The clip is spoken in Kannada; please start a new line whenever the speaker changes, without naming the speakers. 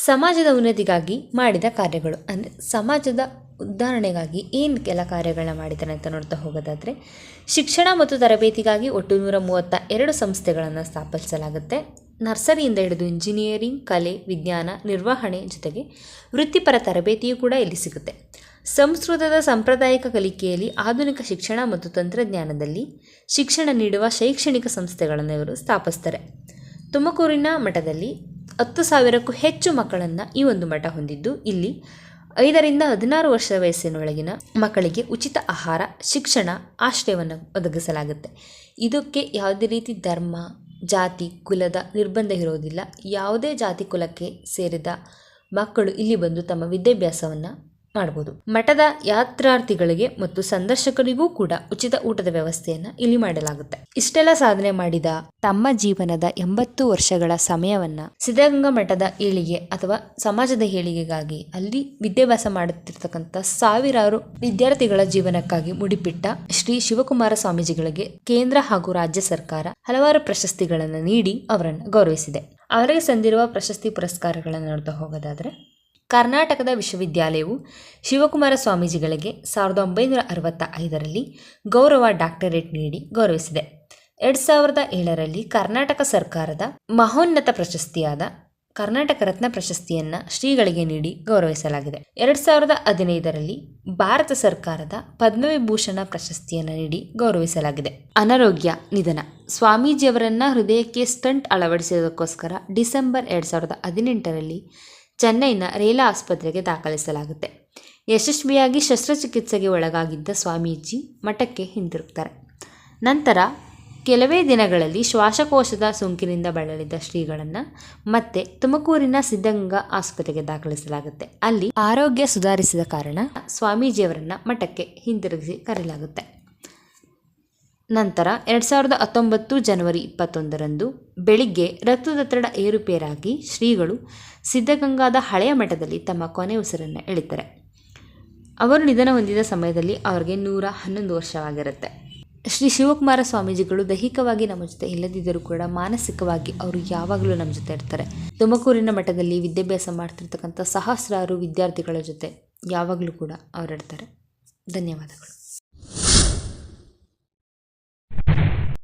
ಸಮಾಜದ ಉನ್ನತಿಗಾಗಿ ಮಾಡಿದ ಕಾರ್ಯಗಳು ಅಂದರೆ ಸಮಾಜದ ಉದ್ಧಾರಣೆಗಾಗಿ ಏನು ಕಾರ್ಯಗಳನ್ನ ಮಾಡಿದ್ದಾರೆ ಅಂತ ನೋಡ್ತಾ ಹೋಗೋದಾದರೆ, ಶಿಕ್ಷಣ ಮತ್ತು ತರಬೇತಿಗಾಗಿ ಒಟ್ಟು 132 ಸಂಸ್ಥೆಗಳನ್ನು ಸ್ಥಾಪಿಸಲಾಗುತ್ತೆ. ನರ್ಸರಿಯಿಂದ ಹಿಡಿದು ಇಂಜಿನಿಯರಿಂಗ್, ಕಲೆ, ವಿಜ್ಞಾನ, ನಿರ್ವಹಣೆ ಜೊತೆಗೆ ವೃತ್ತಿಪರ ತರಬೇತಿಯೂ ಕೂಡ ಇಲ್ಲಿ ಸಿಗುತ್ತೆ. ಸಂಸ್ಕೃತದ ಸಾಂಪ್ರದಾಯಿಕ ಕಲಿಕೆಯಲ್ಲಿ ಆಧುನಿಕ ಶಿಕ್ಷಣ ಮತ್ತು ತಂತ್ರಜ್ಞಾನದಲ್ಲಿ ಶಿಕ್ಷಣ ನೀಡುವ ಶೈಕ್ಷಣಿಕ ಸಂಸ್ಥೆಗಳನ್ನು ಇವರು ಸ್ಥಾಪಿಸ್ತಾರೆ. ತುಮಕೂರಿನ ಮಠದಲ್ಲಿ 10,000ಕ್ಕೂ ಹೆಚ್ಚು ಮಕ್ಕಳನ್ನು ಈ ಒಂದು ಮಠ ಹೊಂದಿದ್ದು, ಇಲ್ಲಿ 5ರಿಂದ 16 ವರ್ಷದ ವಯಸ್ಸಿನೊಳಗಿನ ಮಕ್ಕಳಿಗೆ ಉಚಿತ ಆಹಾರ, ಶಿಕ್ಷಣ, ಆಶ್ರಯವನ್ನು ಒದಗಿಸಲಾಗುತ್ತೆ. ಇದಕ್ಕೆ ಯಾವುದೇ ರೀತಿ ಧರ್ಮ, ಜಾತಿ, ಕುಲದ ನಿರ್ಬಂಧ ಇರೋದಿಲ್ಲ. ಯಾವುದೇ ಜಾತಿ ಕುಲಕ್ಕೆ ಸೇರಿದ ಮಕ್ಕಳು ಇಲ್ಲಿ ಬಂದು ತಮ್ಮ ವಿದ್ಯಾಭ್ಯಾಸವನ್ನು ಮಾಡ್ಬೋದು. ಮಠದ ಯಾತ್ರಾರ್ಥಿಗಳಿಗೆ ಮತ್ತು ಸಂದರ್ಶಕರಿಗೂ ಕೂಡ ಉಚಿತ ಊಟದ ವ್ಯವಸ್ಥೆಯನ್ನು ಇಲ್ಲಿ ಮಾಡಲಾಗುತ್ತೆ. ಇಷ್ಟೆಲ್ಲ ಸಾಧನೆ ಮಾಡಿದ ತಮ್ಮ ಜೀವನದ 80 ವರ್ಷಗಳ ಸಮಯವನ್ನ ಸಿದ್ಧಗಂಗಾ ಮಠದ ಏಳಿಗೆ ಅಥವಾ ಸಮಾಜದ ಏಳಿಗೆಗಾಗಿ ಅಲ್ಲಿ ವಿದ್ಯಾಭ್ಯಾಸ ಮಾಡುತ್ತಿರ್ತಕ್ಕಂಥ ಸಾವಿರಾರು ವಿದ್ಯಾರ್ಥಿಗಳ ಜೀವನಕ್ಕಾಗಿ ಮುಡಿಪಿಟ್ಟ ಶ್ರೀ ಶಿವಕುಮಾರ ಸ್ವಾಮೀಜಿಗಳಿಗೆ ಕೇಂದ್ರ ಹಾಗೂ ರಾಜ್ಯ ಸರ್ಕಾರ ಹಲವಾರು ಪ್ರಶಸ್ತಿಗಳನ್ನು ನೀಡಿ ಅವರನ್ನು ಗೌರವಿಸಿದೆ. ಅವರಿಗೆ ಸಂದಿರುವ ಪ್ರಶಸ್ತಿ ಪುರಸ್ಕಾರಗಳನ್ನು ನೋಡ್ತಾ ಹೋಗೋದಾದ್ರೆ, ಕರ್ನಾಟಕದ ವಿಶ್ವವಿದ್ಯಾಲಯವು ಶಿವಕುಮಾರ ಸ್ವಾಮೀಜಿಗಳಿಗೆ 1965ರಲ್ಲಿ ಗೌರವ ಡಾಕ್ಟರೇಟ್ ನೀಡಿ ಗೌರವಿಸಿದೆ. 2007ರಲ್ಲಿ ಕರ್ನಾಟಕ ಸರ್ಕಾರದ ಮಹೋನ್ನತ ಪ್ರಶಸ್ತಿಯಾದ ಕರ್ನಾಟಕ ರತ್ನ ಪ್ರಶಸ್ತಿಯನ್ನು ಶ್ರೀಗಳಿಗೆ ನೀಡಿ ಗೌರವಿಸಲಾಗಿದೆ. 2015ರಲ್ಲಿ ಭಾರತ ಸರ್ಕಾರದ ಪದ್ಮವಿಭೂಷಣ ಪ್ರಶಸ್ತಿಯನ್ನು ನೀಡಿ ಗೌರವಿಸಲಾಗಿದೆ. ಅನಾರೋಗ್ಯ ನಿಧನ. ಸ್ವಾಮೀಜಿಯವರನ್ನ ಹೃದಯಕ್ಕೆ ಸ್ಟಂಟ್ ಅಳವಡಿಸಿದ್ದಕ್ಕೋಸ್ಕರ ಡಿಸೆಂಬರ್ 2018ರಲ್ಲಿ ಚೆನ್ನೈನ ರೇಲಾ ಆಸ್ಪತ್ರೆಗೆ ದಾಖಲಿಸಲಾಗುತ್ತೆ. ಯಶಸ್ವಿಯಾಗಿ ಶಸ್ತ್ರಚಿಕಿತ್ಸೆಗೆ ಒಳಗಾಗಿದ್ದ ಸ್ವಾಮೀಜಿ ಮಠಕ್ಕೆ ಹಿಂದಿರುಗ್ತಾರೆ. ನಂತರ ಕೆಲವೇ ದಿನಗಳಲ್ಲಿ ಶ್ವಾಸಕೋಶದ ಸೋಂಕಿನಿಂದ ಬಳಲಿದ್ದ ಶ್ರೀಗಳನ್ನು ಮತ್ತೆ ತುಮಕೂರಿನ ಸಿದ್ಧಗಂಗಾ ಆಸ್ಪತ್ರೆಗೆ ದಾಖಲಿಸಲಾಗುತ್ತೆ. ಅಲ್ಲಿ ಆರೋಗ್ಯ ಸುಧಾರಿಸಿದ ಕಾರಣ ಸ್ವಾಮೀಜಿಯವರನ್ನ ಮಠಕ್ಕೆ ಹಿಂದಿರುಗಿಸಿ ಕರೆಯಲಾಗುತ್ತೆ. ನಂತರ 2019 ಜನವರಿ 21ರಂದು ಬೆಳಿಗ್ಗೆ ರಕ್ತದೊತ್ತಡ ಏರುಪೇರಾಗಿ ಶ್ರೀಗಳು ಸಿದ್ಧಗಂಗಾದ ಹಳೆಯ ಮಠದಲ್ಲಿ ತಮ್ಮ ಕೊನೆ ಉಸಿರನ್ನು ಎಳಿತಾರೆ. ಅವರು ನಿಧನ ಹೊಂದಿದ ಸಮಯದಲ್ಲಿ ಅವರಿಗೆ 111 ವರ್ಷವಾಗಿರುತ್ತೆ. ಶ್ರೀ ಶಿವಕುಮಾರ ಸ್ವಾಮೀಜಿಗಳು ದೈಹಿಕವಾಗಿ ನಮ್ಮ ಜೊತೆ ಇಲ್ಲದಿದ್ದರೂ ಕೂಡ ಮಾನಸಿಕವಾಗಿ ಅವರು ಯಾವಾಗಲೂ ನಮ್ಮ ಜೊತೆ ಇರ್ತಾರೆ. ತುಮಕೂರಿನ ಮಠದಲ್ಲಿ ವಿದ್ಯಾಭ್ಯಾಸ ಮಾಡ್ತಿರ್ತಕ್ಕಂಥ ಸಹಸ್ರಾರು ವಿದ್ಯಾರ್ಥಿಗಳ ಜೊತೆ ಯಾವಾಗಲೂ ಕೂಡ ಅವರಿರ್ತಾರೆ. ಧನ್ಯವಾದಗಳು.